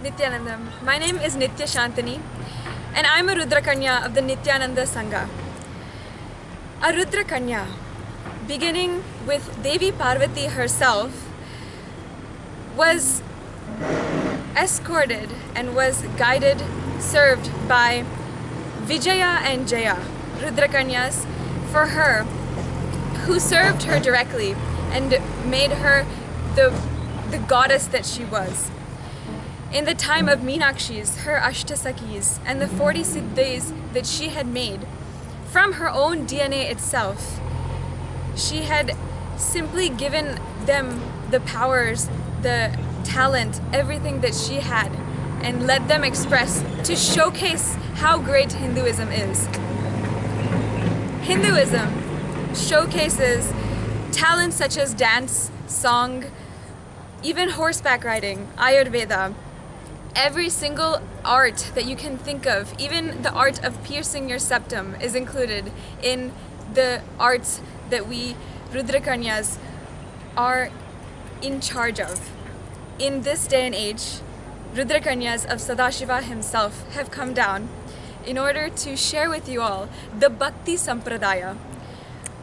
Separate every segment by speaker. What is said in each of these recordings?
Speaker 1: Nithyanandam. My name is Nitya Shantani and I'm a Rudrakanya of the Nithyananda Sangha. A Rudrakanya, beginning with Devi Parvati herself, was escorted and was guided, served by Vijaya and Jaya, Rudrakanyas, for her, who served her directly and made her the goddess that she was. In the time of Meenakshi's, her Ashtasakis, and the 40 Siddhis that she had made, from her own DNA itself, she had simply given them the powers, the talent, everything that she had, and let them express to showcase how great Hinduism is. Hinduism showcases talents such as dance, song, even horseback riding, Ayurveda. Every single art that you can think of, even the art of piercing your septum, is included in the arts that we Rudrakanyas are in charge of. In this day and age, Rudrakanyas of Sadashiva himself have come down in order to share with you all the bhakti sampradaya.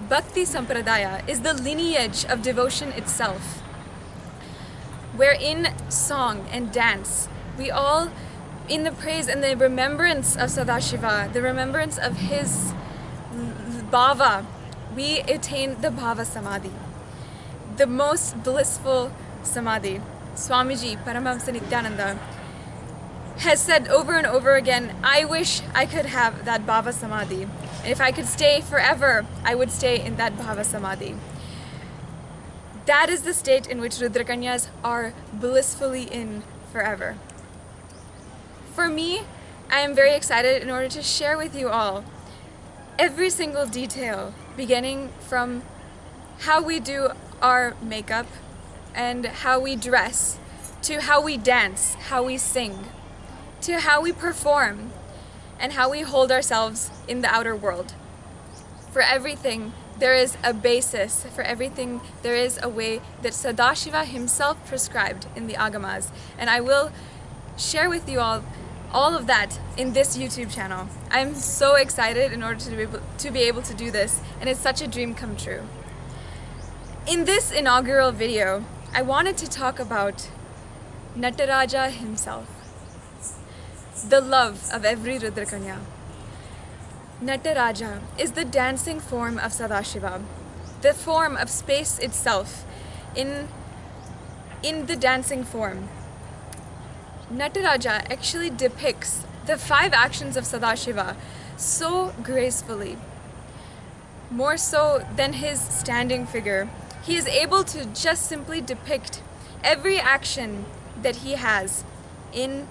Speaker 1: Bhakti sampradaya is the lineage of devotion itself, wherein song and dance, we all, in the praise and the remembrance of Sadashiva, the remembrance of his Bhava, we attain the Bhava Samadhi, the most blissful Samadhi. Swamiji, Paramahamsa Nithyananda, has said over and over again, I wish I could have that Bhava Samadhi. And if I could stay forever, I would stay in that Bhava Samadhi. That is the state in which Rudrakanyas are blissfully in forever. For me, I am very excited in order to share with you all every single detail, beginning from how we do our makeup and how we dress, to how we dance, how we sing, to how we perform, and how we hold ourselves in the outer world. For everything, there is a basis. For everything, there is a way that Sadashiva himself prescribed in the Agamas. And I will share with you all of that in this YouTube channel. I'm so excited in order to be able to do this, and it's such a dream come true. In this inaugural video, I wanted to talk about Nataraja himself, the love of every Rudrakanya. Nataraja is the dancing form of Sadashiva, the form of space itself. In the dancing form, Nataraja actually depicts the 5 actions of Sadashiva so gracefully, more so than his standing figure. He is able to just simply depict every action that he has in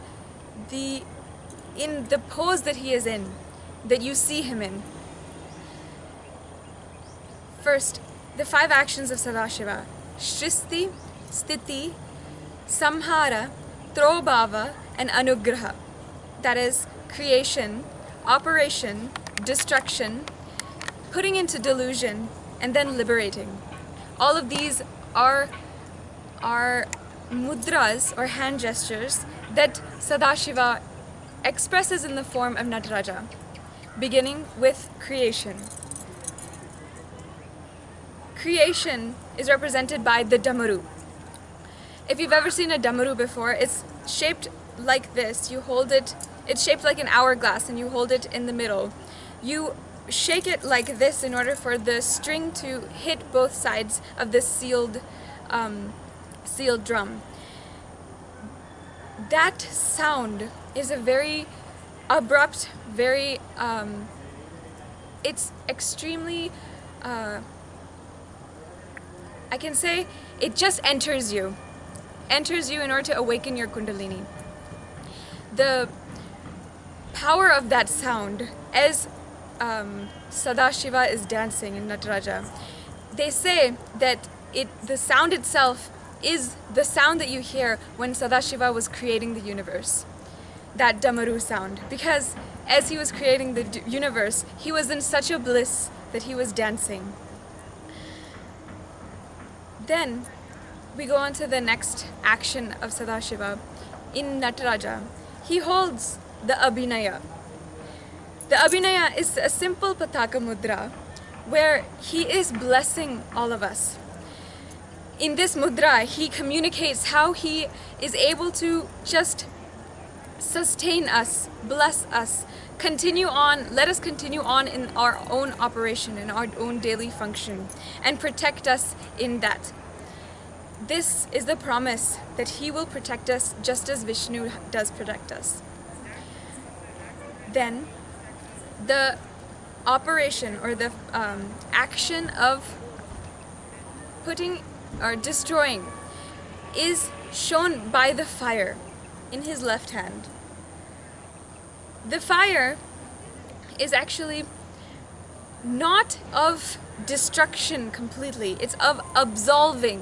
Speaker 1: the pose that he is in, that you see him in. First, the 5 actions of Sadashiva: Shristi, Sthiti, Samhara, Trobhava, and Anugraha. That is creation, operation, destruction, putting into delusion, and then liberating. All of these are mudras or hand gestures that Sadashiva expresses in the form of Nataraja, beginning with creation. Creation is represented by the damaru. If you've ever seen a damaru before, it's shaped like this. You hold it, it's shaped like an hourglass, and you hold it in the middle. You shake it like this in order for the string to hit both sides of this sealed drum. That sound is a very abrupt, very, it's extremely, I can say, it just enters you in order to awaken your kundalini. The power of that sound, as Sadashiva is dancing in Nataraja, they say that the sound itself is the sound that you hear when Sadashiva was creating the universe, that damaru sound, because as he was creating the universe, he was in such a bliss that he was dancing. Then we go on to the next action of Sadashiva, in Nataraja, he holds the Abhinaya. The Abhinaya is a simple Pataka Mudra where he is blessing all of us. In this mudra, he communicates how he is able to just sustain us, bless us, continue on, let us continue on in our own operation, in our own daily function, and protect us in that. This is the promise that he will protect us just as Vishnu does protect us. Then, the operation or the action of putting or destroying is shown by the fire in his left hand. The fire is actually not of destruction completely, it's of absolving.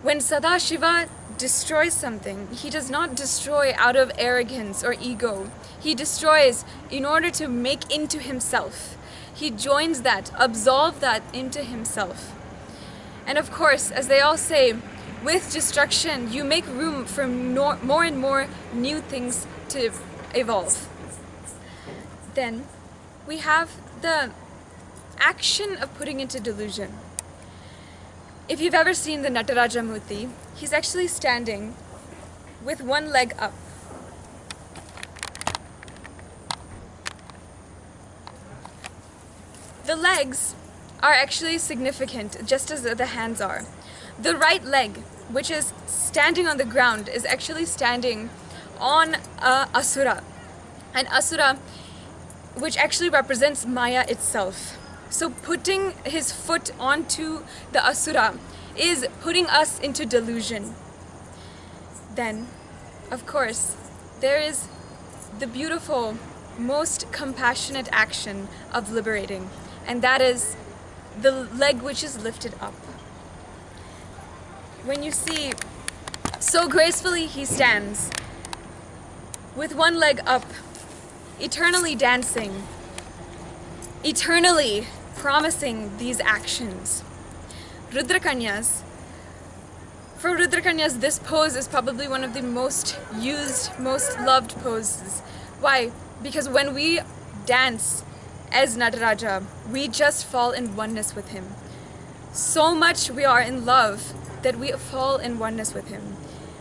Speaker 1: When Sadashiva destroys something, he does not destroy out of arrogance or ego. He destroys in order to make into himself. He joins that, absolve that into himself. And of course, as they all say, with destruction, you make room for more and more new things to evolve. Then we have the action of putting into delusion. If you've ever seen the Nataraja Murti, he's actually standing with one leg up. The legs are actually significant, just as the hands are. The right leg, which is standing on the ground, is actually standing on Asura. An Asura which actually represents Maya itself. So putting his foot onto the Asura is putting us into delusion. Then, of course, there is the beautiful, most compassionate action of liberating, and that is the leg which is lifted up. When you see, so gracefully he stands, with one leg up, eternally dancing, eternally promising these actions. Rudrakanyas. For Rudrakanyas, this pose is probably one of the most used, most loved poses. Why? Because when we dance as Nataraja, we just fall in oneness with him. So much we are in love that we fall in oneness with him.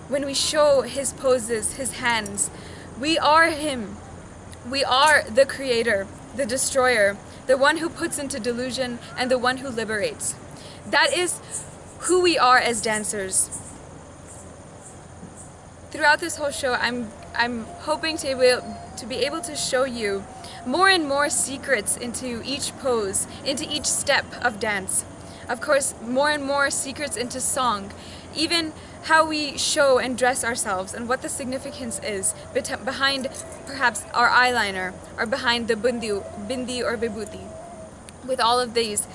Speaker 1: When we show his poses, his hands, we are him. We are the creator, the destroyer, the one who puts into delusion and the one who liberates. That is who we are as dancers. Throughout this whole show, I'm hoping to be able to show you more and more secrets into each pose, into each step of dance. Of course, more and more secrets into song, even how we show and dress ourselves and what the significance is behind perhaps our eyeliner or behind the bindi or vibhuti. With all of these,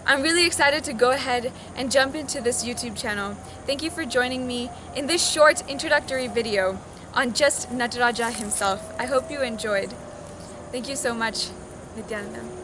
Speaker 1: I'm really excited to go ahead and jump into this YouTube channel. Thank you for joining me in this short introductory video on just Nataraja himself. I hope you enjoyed. Thank you so much, Nithyanandam.